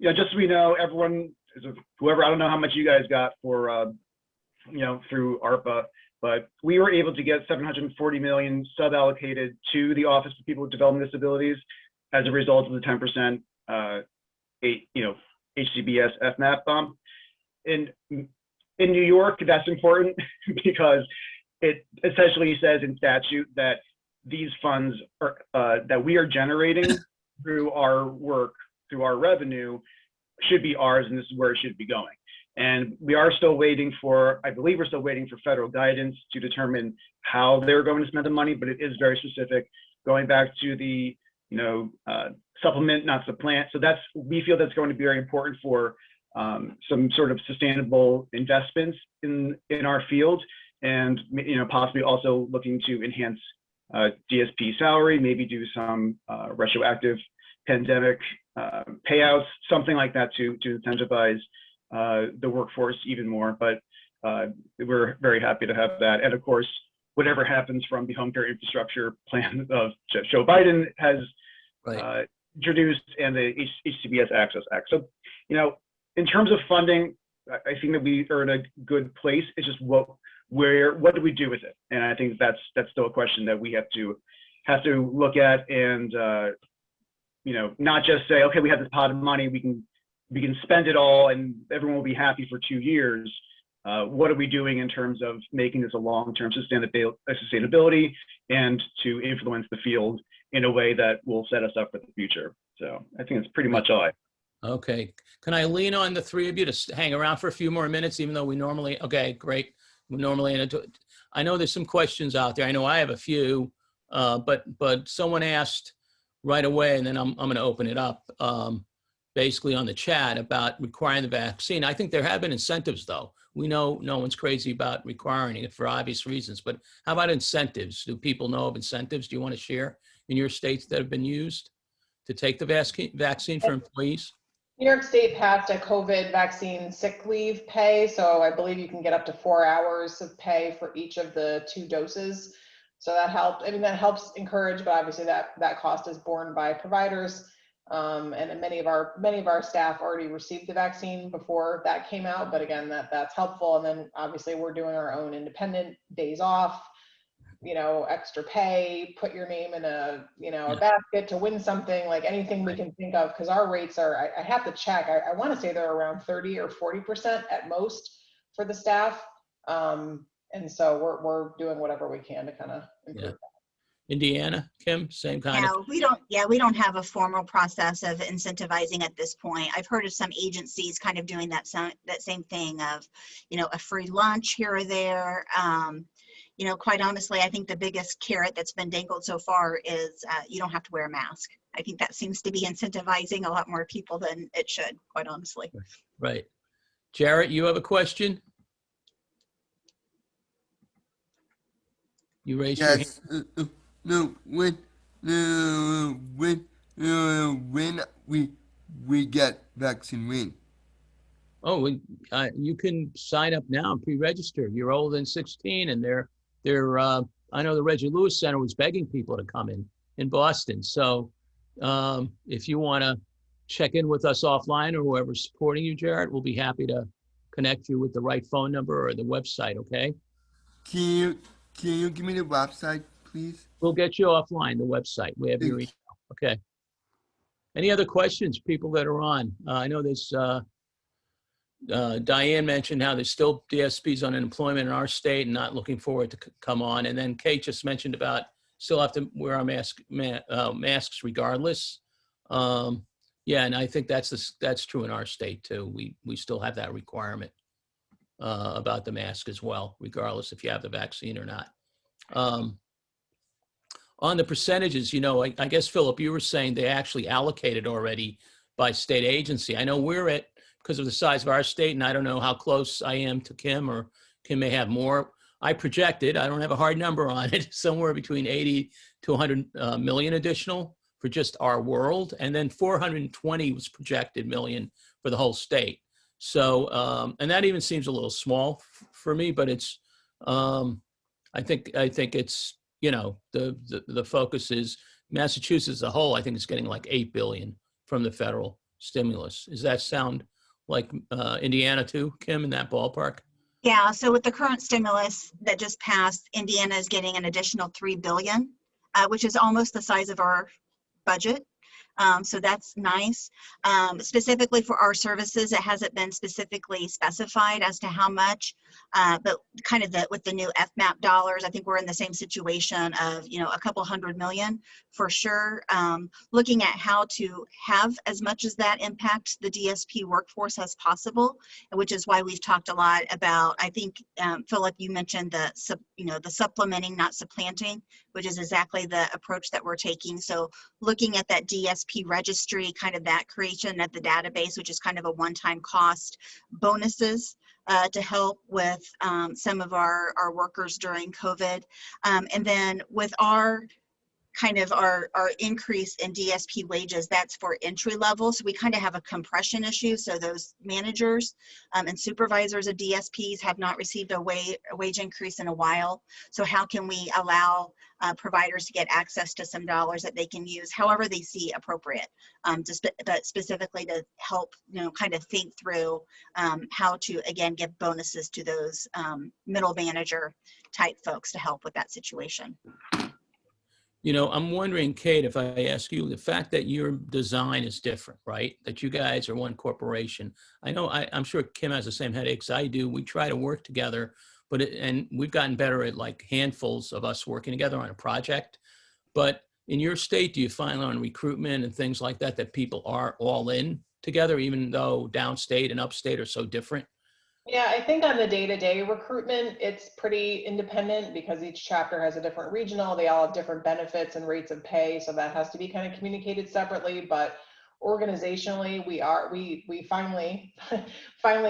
just so we know, everyone, whoever, I don't know how much you guys got for through ARPA, but we were able to get $740 million sub-allocated to the Office for People with Developmental Disabilities as a result of the 10% HCBS FMAP bump. In New York, that's important because it essentially says in statute that these funds are that we are generating through our work, through our revenue, should be ours, and this is where it should be going. And we are still waiting for, I believe we're still waiting for federal guidance to determine how they're going to spend the money, but it is very specific, going back to the supplement, not supplant. So we feel that's going to be very important for some sort of sustainable investments in our field, and possibly also looking to enhance DSP salary, maybe do some retroactive pandemic payouts, something like that to incentivize the workforce even more. But we're very happy to have that. And of course, whatever happens from the home care infrastructure plan of Joe Biden has introduced, and the HCBS Access Act. So, in terms of funding, I think that we are in a good place. It's just what do we do with it? And I think that's still a question that we have to look at, and not just say, okay, we have this pot of money, we can spend it all and everyone will be happy for 2 years. What are we doing in terms of making this a long-term sustainability and to influence the field in a way that will set us up for the future? So I think it's pretty much all I. Okay. Can I lean on the three of you to hang around for a few more minutes, even though we normally, okay, great. We normally, I know there's some questions out there. I know I have a few, but someone asked right away, and then I'm going to open it up, basically on the chat about requiring the vaccine. I think there have been incentives, though. We know no one's crazy about requiring it for obvious reasons, but how about incentives? Do people know of incentives? Do you want to share in your states that have been used to take the vaccine for employees? New York State passed a COVID vaccine sick leave pay. So I believe you can get up to 4 hours of pay for each of the 2 doses. So that helped. I mean, that helps encourage, but obviously that cost is borne by providers. And many of our staff already received the vaccine before that came out. But again, that's helpful. And then obviously we're doing our own independent days off, extra pay, put your name in a basket to win something, like anything we can think of, because our rates are, I have to check, I want to say they're around 30 or 40% at most for the staff. And so we're doing whatever we can to kind of improve that. Indiana, Kim, same kind of. No, we don't have a formal process of incentivizing at this point. I've heard of some agencies kind of doing that same thing of, a free lunch here or there. Quite honestly, I think the biggest carrot that's been dangled so far is you don't have to wear a mask. I think that seems to be incentivizing a lot more people than it should, quite honestly. Right. Jarrett, you have a question? You raised your hand. No, when we get vaccine, when? Oh, you can sign up now and pre-register. You're older than 16, and they're I know the Reggie Lewis Center was begging people to come in Boston. So if you want to check in with us offline, or whoever's supporting you, Jarrett, we'll be happy to connect you with the right phone number or the website. Okay. Can you give me the website, please? We'll get you offline, the website. We have your email. Okay. Any other questions, people that are on? I know there's, Diane mentioned how there's still DSPs on unemployment in our state and not looking forward to come on. And then Kate just mentioned about still have to wear our masks regardless. Yeah, and I think that's true in our state too. We still have that requirement. about the mask as well, regardless if you have the vaccine or not. On the percentages, you know, I guess, Philip, you were saying they actually allocated already by state agency. I know we're at, because of the size of our state, and I don't know how close I am to Kim, or Kim may have more. I projected, I don't have a hard number on it, somewhere between 80 to 100 million additional for just our world. And then 420 was projected million for the whole state. So, and that even seems a little small for me, but it's, I think it's, you know, the focus is Massachusetts as a whole. I think it's getting like 8 billion from the federal stimulus. Does that sound like Indiana too, Kim, in that ballpark? Yeah, so with the current stimulus that just passed, Indiana is getting an additional 3 billion, which is almost the size of our budget. So that's nice. Specifically for our services, it hasn't been specifically specified as to how much, but kind of with the new FMAP dollars, I think we're in the same situation of, you know, a couple $100 million for sure. Looking at how to have as much as that impact the DSP workforce as possible, which is why we've talked a lot about, I think, Philip, you mentioned the supplementing, not supplanting, which is exactly the approach that we're taking. So looking at that DSP registry, kind of that creation of the database, which is kind of a one-time cost, bonuses to help with some of our workers during COVID. And then with our kind of our increase in DSP wages, that's for entry level. So we kind of have a compression issue. So those managers and supervisors of DSPs have not received a wage increase in a while. So how can we allow providers to get access to some dollars that they can use however they see appropriate, but specifically to help, you know, kind of think through how to, again, give bonuses to those middle manager type folks to help with that situation. You know, I'm wondering, Kate, if I ask you, the fact that your design is different, right? That you guys are one corporation. I know, I'm sure Kim has the same headaches I do. We try to work together, but and we've gotten better at like handfuls of us working together on a project. But in your state, do you find on recruitment and things like that, that people are all in together, even though downstate and upstate are so different? Yeah, I think on the day-to-day recruitment, it's pretty independent because each chapter has a different regional. They all have different benefits and rates of pay, so that has to be kind of communicated separately. But organizationally, we finally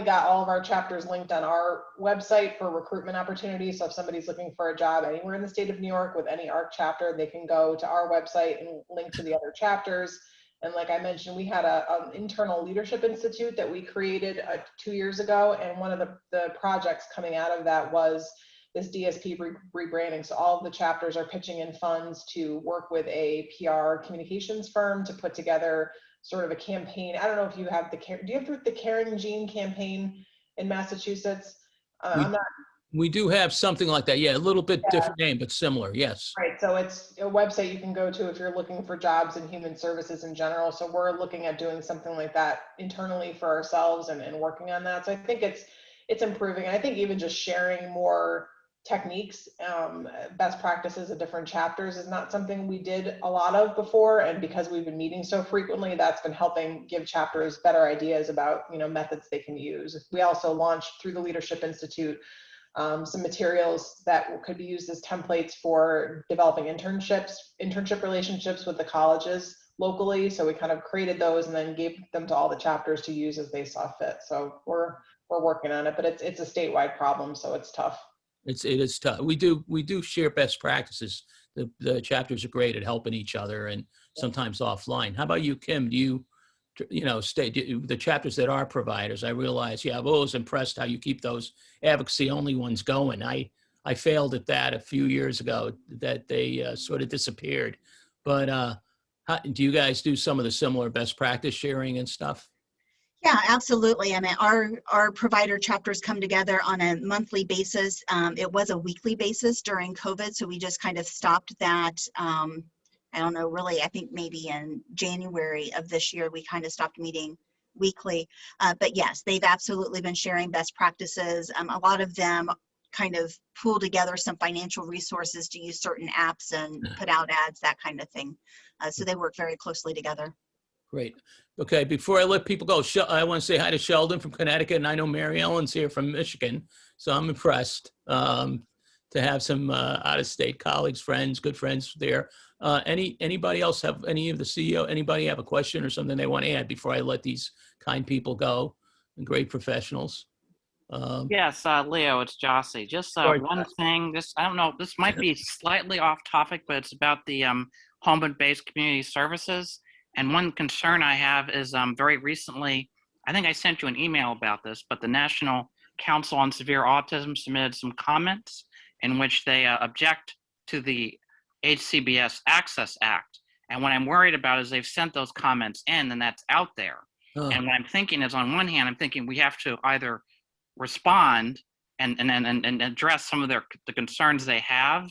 got all of our chapters linked on our website for recruitment opportunities. So if somebody's looking for a job anywhere in the state of New York with any ARC chapter, they can go to our website and link to the other chapters. And like I mentioned, we had an internal leadership institute that we created 2 years ago. And one of the projects coming out of that was this DSP rebranding. So all of the chapters are pitching in funds to work with a PR communications firm to put together sort of a campaign. I don't know if you have do you have the Caring Gene campaign in Massachusetts? We do have something like that. Yeah, a little bit different name, but similar. Yes. Right. So it's a website you can go to if you're looking for jobs in human services in general. So we're looking at doing something like that internally for ourselves and working on that. So I think it's improving. And I think even just sharing more techniques, best practices of different chapters is not something we did a lot of before. And because we've been meeting so frequently, that's been helping give chapters better ideas about, you know, methods they can use. We also launched through the Leadership Institute some materials that could be used as templates for developing internship relationships with the colleges locally. So we kind of created those and then gave them to all the chapters to use as they saw fit. So we're working on it, but it's a statewide problem, so it's tough. It is tough. We do share best practices. The chapters are great at helping each other, and sometimes offline. How about you, Kim? Do you the chapters that are providers? I realize, I've always impressed how you keep those advocacy only ones going. I failed at that a few years ago, that they sort of disappeared. But do you guys do some of the similar best practice sharing and stuff? Yeah, absolutely. I mean, our provider chapters come together on a monthly basis. It was a weekly basis during COVID, so we just kind of stopped that. I don't know, really, I think maybe in January of this year, we kind of stopped meeting weekly. But yes, they've absolutely been sharing best practices. A lot of them kind of pool together some financial resources to use certain apps and put out ads, that kind of thing. So they work very closely together. Great. Okay, before I let people go, I want to say hi to Sheldon from Connecticut, and I know Mary Ellen's here from Michigan, so I'm impressed to have some out-of-state colleagues, friends, good friends there. Anybody else have any of the CEO? Anybody have a question or something they want to add before I let these kind people go and great professionals? Yes, Leo, it's Jossie. Just Sorry, one thing. I don't know. This might be slightly off topic, but it's about the home and based community services. And one concern I have is very recently, I think I sent you an email about this, but the National Council on Severe Autism submitted some comments in which they object to the HCBS Access Act. And what I'm worried about is they've sent those comments in, and that's out there. And what I'm thinking is, on one hand, I'm thinking we have to either respond and address some of the concerns they have,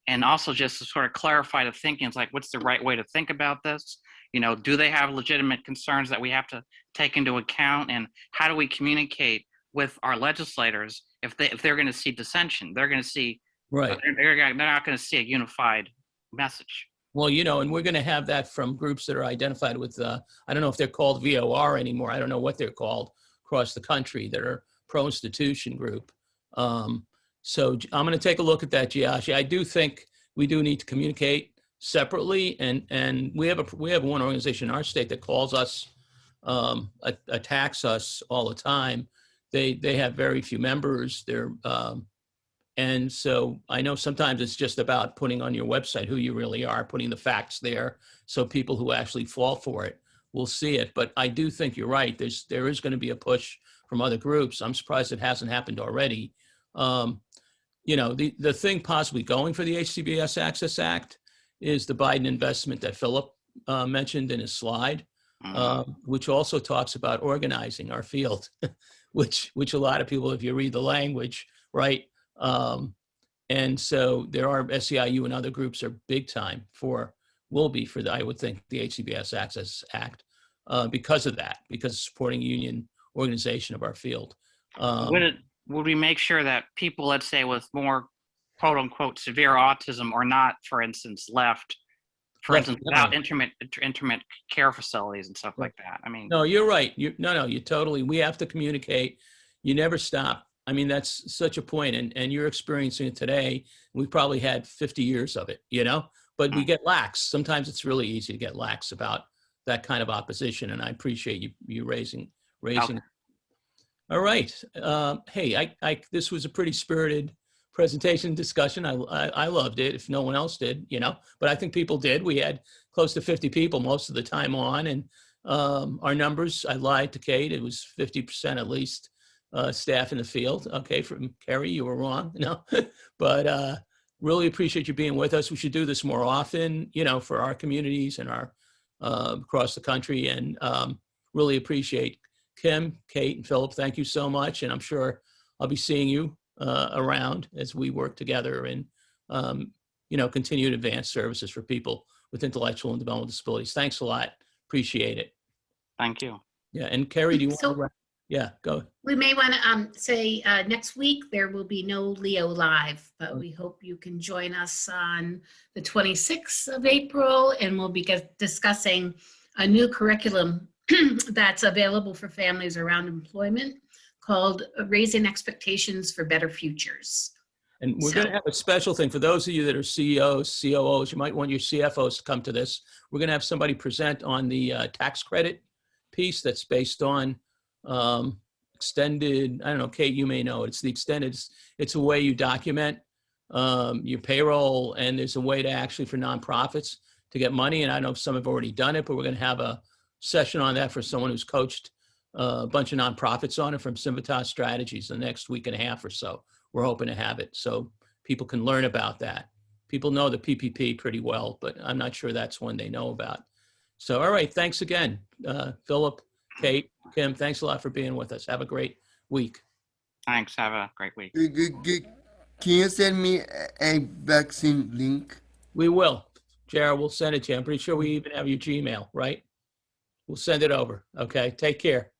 and also just to sort of clarify the thinking. It's like, what's the right way to think about this? You know, do they have legitimate concerns that we have to take into account? And how do we communicate with our legislators if they're going to see dissension? They're going to see, right. They're not going to see a unified message. Well, you know, and we're going to have that from groups that are identified with, I don't know if they're called VOR anymore. I don't know what they're called across the country that are pro-institution group. So I'm going to take a look at that, Giashi. I do think we do need to communicate separately, and we have one organization in our state that calls us, attacks us all the time. They have very few members. And so I know sometimes it's just about putting on your website who you really are, putting the facts there, so people who actually fall for it will see it. But I do think you're right. There is going to be a push from other groups. I'm surprised it hasn't happened already. You know, the thing possibly going for the HCBS Access Act is the Biden investment that Philip mentioned in his slide, which also talks about organizing our field, which a lot of people, if you read the language, right? And so there are SEIU and other groups are big time will be for I would think, the HCBS Access Act because of that, because supporting union organization of our field. Would we make sure that people, let's say, with more quote unquote severe autism or not, for instance, instance, without intermittent care facilities and stuff like that? I mean, no, you're right. You totally, we have to communicate. You never stop. I mean, that's such a point, and you're experiencing it today. We've probably had 50 years of it, you know, but we get lax. Sometimes it's really easy to get lax about that kind of opposition, and I appreciate you raising. Okay. All right. Hey, this was a pretty spirited presentation discussion. I loved it, if no one else did, you know, but I think people did. We had close to 50 people most of the time on, and our numbers, I lied to Kate, it was 50% at least staff in the field. Okay, from Kerry, you were wrong, no, but really appreciate you being with us. We should do this more often, you know, for our communities and our across the country, and really appreciate Kim, Kate, and Philip. Thank you so much, and I'm sure I'll be seeing you around as we work together and you know, continue to advance services for people with intellectual and developmental disabilities. Thanks a lot. Appreciate it. Thank you. Yeah, and Kerry, do you want to? Yeah, go. We may want to say next week there will be no Leo Live, but we hope you can join us on the 26th of April, and we'll be discussing a new curriculum that's available for families around employment called Raising Expectations for Better Futures. And we're going to have a special thing for those of you that are CEOs, COOs, you might want your CFOs to come to this. We're going to have somebody present on the tax credit piece that's based on extended, I don't know, Kate, you may know, it's the extended, it's a way you document your payroll, and there's a way to actually for nonprofits to get money. And I don't know if some have already done it, but we're going to have a session on that for someone who's coached a bunch of nonprofits on it from Civitas Strategies the next week and a half or so. We're hoping to have it so people can learn about that. People know the PPP pretty well, but I'm not sure that's one they know about. So, all right, thanks again, Philip, Kate, Kim, thanks a lot for being with us. Have a great week. Thanks. Have a great week. Can you send me a vaccine link? We will. Jared, we'll send it to you. I'm pretty sure we even have your Gmail, right? We'll send it over. Okay, take care.